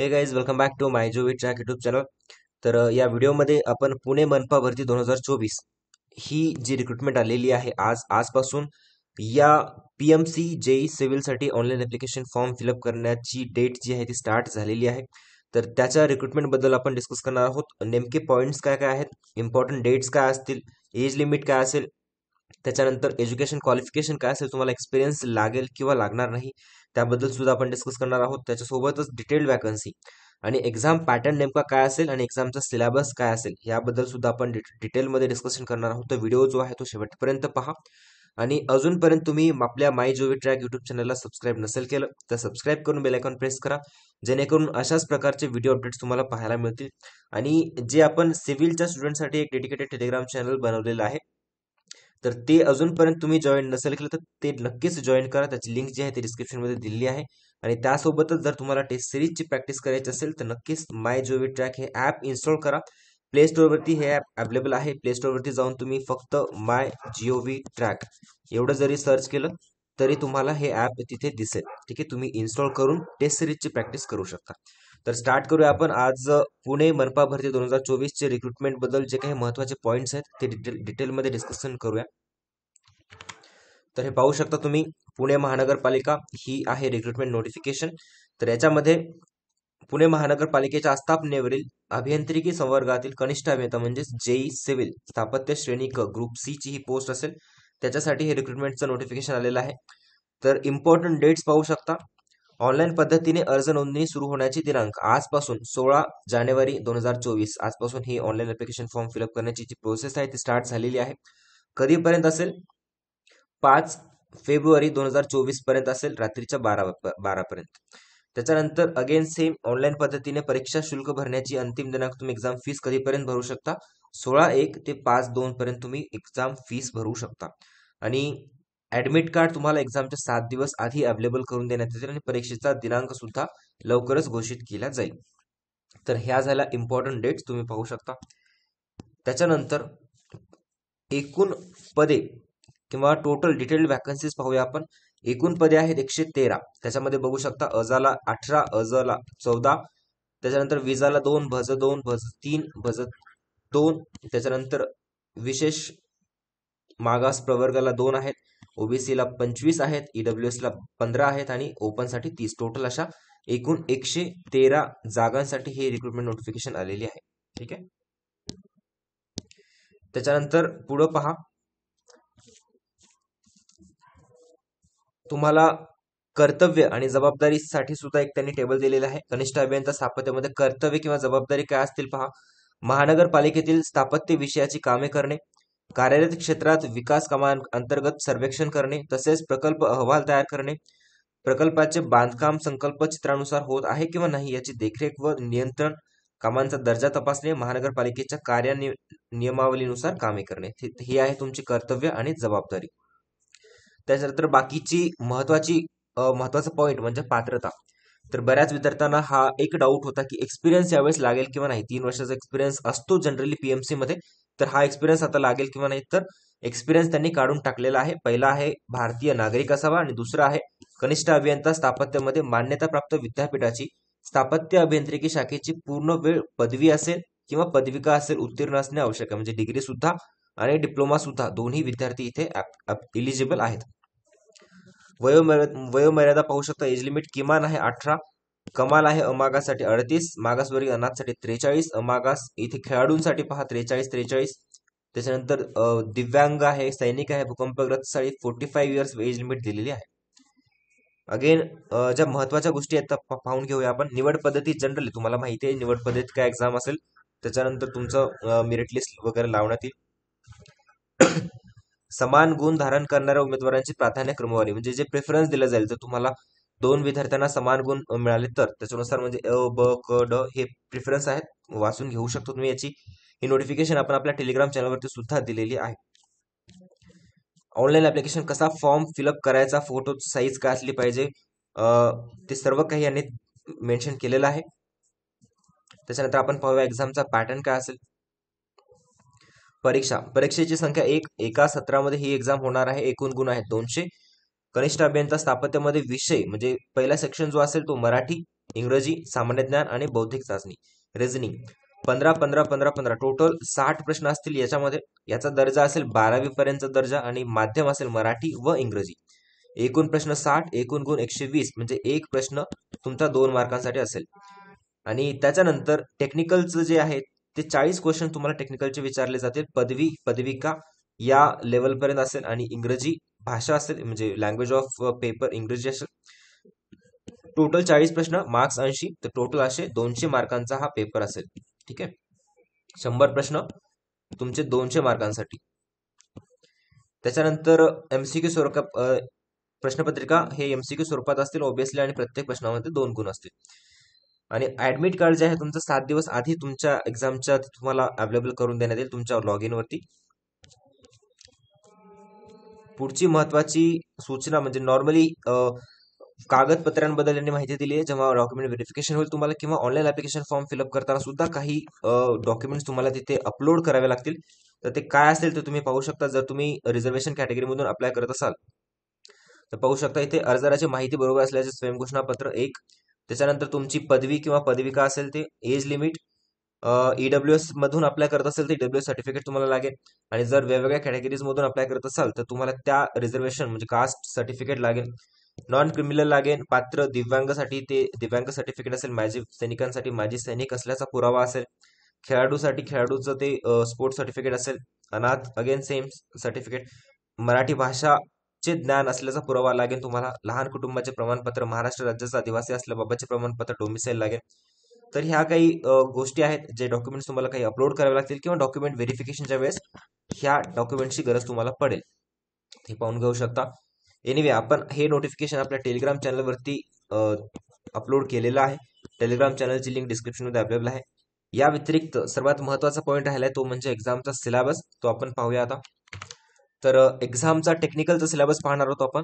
हे guys welcome back to माय जो track YouTube channel. तर या व्हिडिओमध्ये आपण पुणे मनपा भरती 2024 ही जी रिक्रुटमेंट आलेली आहे आजपासून या पीएमसी जेई सिव्हिलसाठी ऑनलाईन ऍप्लिकेशन फॉर्म फिलअप करण्याची डेट जी आहे ती स्टार्ट झालेली आहे. तर त्याच्या रिक्रुटमेंट बद्दल आपण डिस्कस करणार आहोत. नेमके पॉईंट्स काय काय आहेत, इम्पॉर्टंट डेट्स काय असतील, एज लिमिट काय असेल, त्याच्यानंतर एज्युकेशन क्वालिफिकेशन काय असेल, तुम्हाला एक्सपिरियन्स लागेल किंवा लागणार नाही त्याबद्दल सुद्धा आपण डिस्कस करणार आहोत. त्याच्यासोबतच डिटेल्ड वॅकन्सी आणि एक्झाम पॅटर्न नेमका काय असेल आणि एक्झामचा सिलेबस काय असेल याबद्दल सुद्धा आपण डिटेलमध्ये डिस्कशन करणार आहोत. तर व्हिडिओ जो आहे तो शेवटपर्यंत पहा. आणि अजूनपर्यंत तुम्ही आपल्या माय जोवी ट्रॅक युट्यूब चॅनलला सबस्क्राईब नसेल केलं तर सबस्क्राईब करून बेल आयकॉन प्रेस करा, जेणेकरून अशाच प्रकारचे व्हिडिओ अपडेट्स तुम्हाला पाहायला मिळतील. आणि जे आपण सिव्हिलच्या स्टुडंटसाठी एक डेडिकेटेड टेलिग्राम चॅनल बनवलेलं आहे, तर ते अजूनपर्यंत तुम्ही जॉईन नसेल केलं तर ते नक्कीच जॉईन करा. त्याची लिंक जी आहे ती डिस्क्रिप्शनमध्ये दिलेली आहे. आणि त्यासोबतच जर तुम्हाला टेस्ट सिरीजची प्रॅक्टिस करायची असेल तर नक्कीच माय जोवी ट्रॅक हे ॲप इन्स्टॉल करा. प्ले स्टोअरवरती हे ॲप अवेलेबल आहे. प्ले स्टोअरवरती जाऊन तुम्ही फक्त माय जीओव्ही ट्रॅक एवढं जरी सर्च केलं तरी तुम्हाला हे ॲप तिथे दिसेल. ठीक आहे, तुम्ही इन्स्टॉल करून टेस्ट सिरीजची प्रॅक्टिस करू शकता. तर स्टार्ट करूया आपण आज पुणे मनपा भरती 2024 चे रिक्रुटमेंट बद्दल जे काही महत्वाचे पॉईंट्स आहेत ते डिटेलमध्ये डिस्कशन करूया. तर हे पाहू शकता तुम्ही, पुणे महानगरपालिका ही आहे रिक्रुटमेंट नोटिफिकेशन. तर याच्यामध्ये पुणे महानगरपालिकेच्या आस्थापनेवरील अभियांत्रिकी संवर्गातील कनिष्ठ अभियंता म्हणजेच जेई सिव्हिल स्थापत्य श्रेणी क ग्रुप सी ची ही पोस्ट असेल, त्याच्यासाठी हे रिक्रुटमेंटचं नोटिफिकेशन आलेलं आहे. तर इम्पॉर्टंट डेट्स पाहू शकता. ऑनलाईन पद्धतीने अर्ज नोंदणी सुरू होण्याची दिनांक आजपासून 16 जानेवारी 2024 आजपासून ही ऑनलाईन ऍप्लिकेशन फॉर्म फिलअप करण्याची जी प्रोसेस आहे ती स्टार्ट झालेली आहे. कधीपर्यंत असेल, 5 फेब्रुवारी 2024 पर्यंत असेल, रात्रीच्या 12 पर्यंत. त्याच्यानंतर अगेन सेम ऑनलाईन पद्धतीने परीक्षा शुल्क भरण्याची अंतिम दिनांक, तुम्ही एक्झाम फीस कधीपर्यंत भरू शकता, 16/1 ते 5/2 पर्यंत तुम्ही एक्झाम फीस भरू शकता. आणि ऍडमिट कार्ड तुम्हाला एक्झामच्या 7 दिवस आधी अवेलेबल करून देण्यात येतील आणि परीक्षेचा दिनांक सुद्धा लवकरच घोषित केला जाईल. तर ह्या झाल्या इम्पॉर्टंट डेट्स, तुम्ही पाहू शकता. त्याच्यानंतर एकूण पदे किंवा टोटल डिटेल्ड वॅकन्सीज पाहूया आपण. एकूण पदे आहेत 113. त्याच्यामध्ये बघू शकता अजाला 18, अजला 14, त्याच्यानंतर विजाला 2, भज 2, भज 3, भज 2, त्याच्यानंतर विशेष मागास प्रवर्गाला 2 आहेत, ओबीसीला 25 आहेत, ईडब्ल्यूएस ला 15 आहेत आणि ओपन साठी 30. टोटल अशा एकूण 113 जागांसाठी हे रिक्रुटमेंट नोटिफिकेशन आलेली आहे. ठीक आहे. त्याच्यानंतर पुढे पहा, तुम्हाला कर्तव्य आणि जबाबदारीसाठी सुद्धा एक त्यांनी टेबल दिलेला आहे. कनिष्ठ अभियंता स्थापत्यामध्ये कर्तव्य किंवा जबाबदारी काय असतील पहा. महानगरपालिकेतील स्थापत्य विषयाची कामे करणे, कार्यरत क्षेत्रात विकास कामांतर्गत सर्वेक्षण करणे, तसेच प्रकल्प अहवाल तयार करणे, प्रकल्पाचे बांधकाम संकल्प चित्रानुसार होत आहे किंवा नाही याची देखरेख व नियंत्रण, कामांचा दर्जा तपासणे, महानगरपालिकेच्या नियमावलीनुसार कामे करणे. ही आहे तुमची कर्तव्य आणि जबाबदारी. त्याच्यानंतर बाकीची महत्वाचा पॉईंट म्हणजे पात्रता. तर बऱ्याच विद्यार्थ्यांना हा एक डाऊट होता की एक्सपिरियन्स यावेळेस लागेल किंवा नाही. 3 वर्षाचा एक्सपिरियन्स असतो जनरली पीएमसी मध्ये, तर हा एक्सपिरियन्स आता लागेल किंवा नाही. तर एक्सपिरियन्स त्यांनी काढून टाकलेला आहे. पहिला आहे भारतीय नागरिक असावा आणि दुसरा आहे कनिष्ठ अभियंता स्थापत्यामध्ये मान्यताप्राप्त विद्यापीठाची स्थापत्य अभियांत्रिकी शाखेची पूर्ण वेळ पदवी असेल किंवा पदविका असेल उत्तीर्ण असणे आवश्यक आहे. म्हणजे डिग्री सुद्धा आणि डिप्लोमा सुद्धा दोन्ही विद्यार्थी इथे इलिजिबल आहेत. वयोमर्यादा पाहू शकता. एज लिमिट किमान आहे 18, कमाल आहे अमागासाठी 38, मागासवर्गीय अनाथसाठी 43, अमागास इथे खेळाडूंसाठी पहा 43. त्याच्यानंतर दिव्यांग आहे, सैनिक आहे, भूकंपग्रस्तसाठी 45 इयर्स एज लिमिट दिलेली आहे. अगेन ज्या महत्वाच्या गोष्टी आहेत पाहून घेऊया आपण. निवड पद्धती जनरली तुम्हाला माहिती आहे निवड पद्धती काय एक्झाम असेल, त्याच्यानंतर तुमचं मेरिट लिस्ट वगैरे लावण्यात येईल. समान गुण धारण करणाऱ्या उमेदवारांची प्राधान्य क्रमवारी, म्हणजे जे प्रेफरन्स दिलं जाईल, तर तुम्हाला 2 विद्यार्थ्यांना समान गुण मिळाले तर त्याच्यानुसार म्हणजे अ ब क ड हे प्रेफरन्स आहेत, वाचून घेऊ शकतो तुम्ही. याची ही नोटिफिकेशन आपण आपल्या टेलिग्राम चॅनलवरती सुद्धा दिलेली आहे. ऑनलाईन ऍप्लिकेशन कसा फॉर्म फिलअप करायचा, फोटो साईज काय असली पाहिजे, ते सर्व काही यांनी मेन्शन केलेलं आहे. त्याच्यानंतर आपण पाहूया एक्झामचा पॅटर्न काय असेल. परीक्षेची संख्या 1, एका सत्रामध्ये ही एक्झाम होणार आहे. एकूण गुण आहेत 200. कनिष्ठ अभियंता स्थापत्यामध्ये विषय म्हणजे पहिला सेक्शन जो असेल तो मराठी, इंग्रजी, सामान्य ज्ञान आणि बौद्धिक चाचणी, रिझनिंग. 15 टोटल 60 प्रश्न असतील याच्यामध्ये. याचा दर्जा असेल 12वी पर्यंतचा दर्जा आणि माध्यम असेल मराठी व इंग्रजी. एकूण प्रश्न 60, एकूण गुण 120, म्हणजे एक प्रश्न तुमचा 2 मार्कांसाठी असेल. आणि त्याच्यानंतर टेक्निकलचं जे आहे ते 40 क्वेश्चन तुम्हाला टेक्निकलचे विचारले जातील. पदवी, पदविका या लेवल पर्यंत असेल आणि इंग्रजी भाषा असेल, म्हणजे लँग्वेज ऑफ पेपर इंग्रजी असेल. टोटल 40 प्रश्न, मार्क्स 80, तर टोटल असे 200 मार्कांचा हा पेपर असेल. ठीक आहे, 100 प्रश्न तुमचे 200 मार्कांसाठी. त्याच्यानंतर एमसीक्यू स्वरूपात प्रश्नपत्रिका हे एमसीक्यू स्वरूपात असतील ऑब्विसली, आणि प्रत्येक प्रश्नामध्ये 2 गुण असतील. आणि ऍडमिट कार्ड जे आहे तुमचं 7 दिवस आधी तुमच्या एक्झामच्या तुम्हाला अवेलेबल करून देण्यात येईल तुमच्या लॉग इन वरती. पुढची महत्वाची सूचना म्हणजे नॉर्मली कागदपत्रांबद्दल यांनी माहिती दिली आहे. जेव्हा डॉक्युमेंट व्हेरिफिकेशन होईल तुम्हाला किंवा ऑनलाईन ऍप्लिकेशन फॉर्म फिलअप करताना सुद्धा काही डॉक्युमेंट्स तुम्हाला तिथे अपलोड करावे लागतील. तर ते काय असेल ते तुम्ही पाहू शकता. जर तुम्ही रिझर्वेशन कॅटेगरीमधून अप्लाय करत असाल तर पाहू शकता इथे अर्जदाराची माहिती बरोबर असल्याचे स्वयंघोषणापत्र 1, त्याच्यानंतर तुमची पदवी किंवा पदविका असेल ते, एज लिमिट, ईडब्ल्यूएस मधून अप्लाय करत असेल तर ईडब्ल्यूएस सर्टिफिकेट तुम्हाला लागेल. आणि जर वेगवेगळ्या कॅटेगरीज मधून अप्लाय करत असाल तर तुम्हाला त्या रिझर्वेशन म्हणजे कास्ट सर्टिफिकेट लागेल. नॉन क्रिमिनल लागेल. पात्र दिव्यांगासाठी ते दिव्यांग सर्टिफिकेट असेल. माजी सैनिकांसाठी माजी सैनिक असल्याचा पुरावा असेल. खेळाडूसाठी खेळाडूचं ते स्पोर्ट्स सर्टिफिकेट असेल. अनाथ अगेन सेम सर्टिफिकेट. मराठी भाषाचे ज्ञान असल्याचा पुरावा लागेल तुम्हाला. लहान कुटुंबाचे प्रमाणपत्र, महाराष्ट्र राज्याचा आदिवासी असल्याबाबतचे प्रमाणपत्र, डोमिसाईल लागेल. तर ह्या काही गोष्टी आहेत जे डॉक्युमेंट्स तुम्हाला काही अपलोड करावे लागतील किंवा डॉक्युमेंट व्हेरिफिकेशनच्या वेळेस ह्या डॉक्युमेंटची गरज तुम्हाला पडेल. हे पाहून घेऊ शकता. एनिवे आपण हे नोटिफिकेशन आपल्या टेलिग्राम चॅनलवरती अपलोड केलेलं आहे. टेलिग्राम चॅनलची लिंक डिस्क्रिप्शनमध्ये अवेलेबल आहे. या व्यतिरिक्त सर्वात महत्वाचा पॉईंट राहिलाय तो म्हणजे एक्झामचा सिलेबस. तो आपण पाहूया आता. तर एक्झामचा टेक्निकलचा सिलेबस पाहणार आहोत आपण.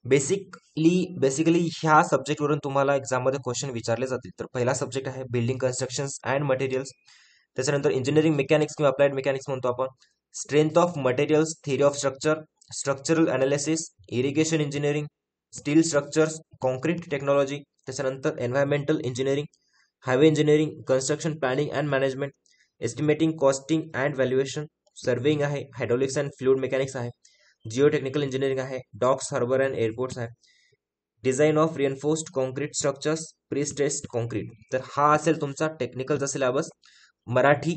बेसिकली ह्या सब्जेक्टवरून तुम्हाला एक्झाममध्ये क्वेश्चन विचारले जातील. तर पहिला सब्जेक्ट आहे बिल्डिंग कन्स्ट्रक्शन्स अँड मटेरियल्स. त्याच्यानंतर इंजिनिअरिंग मेकॅनिक्स किंवा अप्लाइड मेकॅनिक्स म्हणतो आपण. Strength of materials, theory of structure, structural analysis, irrigation engineering, steel structures, concrete technology. त्याच्यानंतर environmental engineering, highway engineering, construction planning and management, estimating, costing and valuation, surveying आहे, hydraulics and fluid mechanics आहे, geotechnical engineering आहे, docks, harbour and airports आहे, design of reinforced concrete structures, prestressed concrete. तर हा असेल तुमचा टेक्निकलचा syllabus. Marathi,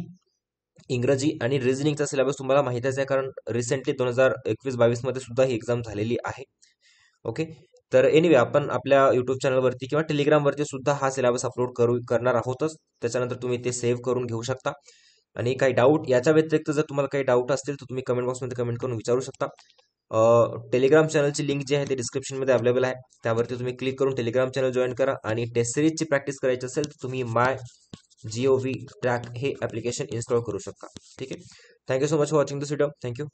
इंग्रजी आणि रिझनिंगचा सिलेबस तुम्हाला माहितीच आहे, कारण रिसेंटली 2021-22 मध्ये सुद्धा ही एक्झाम झालेली आहे. ओके, तर एनिवे आपण आपल्या युट्यूब चॅनलवरती किंवा टेलिग्रामवरती सुद्धा हा सिलेबस अपलोड करणार आहोतच. त्याच्यानंतर तुम्ही ते सेव्ह करून घेऊ शकता. आणि काही डाऊट याच्या व्यतिरिक्त जर तुम्हाला काही डाऊट असतील तर तुम्ही कमेंट बॉक्समध्ये कमेंट करून विचारू शकता. टेलिग्राम चॅनलची लिंक जी आहे ते डिस्क्रिप्शनमध्ये अवेलेबल आहे. त्यावरती तुम्ही क्लिक करून टेलिग्राम चॅनल जॉईन करा. आणि टेस्ट सिरीजची प्रॅक्टिस करायची असेल तर तुम्ही MyGov ट्रॅक हे ऍप्लिकेशन इन्स्टॉल करू शकता. ठीक आहे, thank you so much for watching this video. Thank you.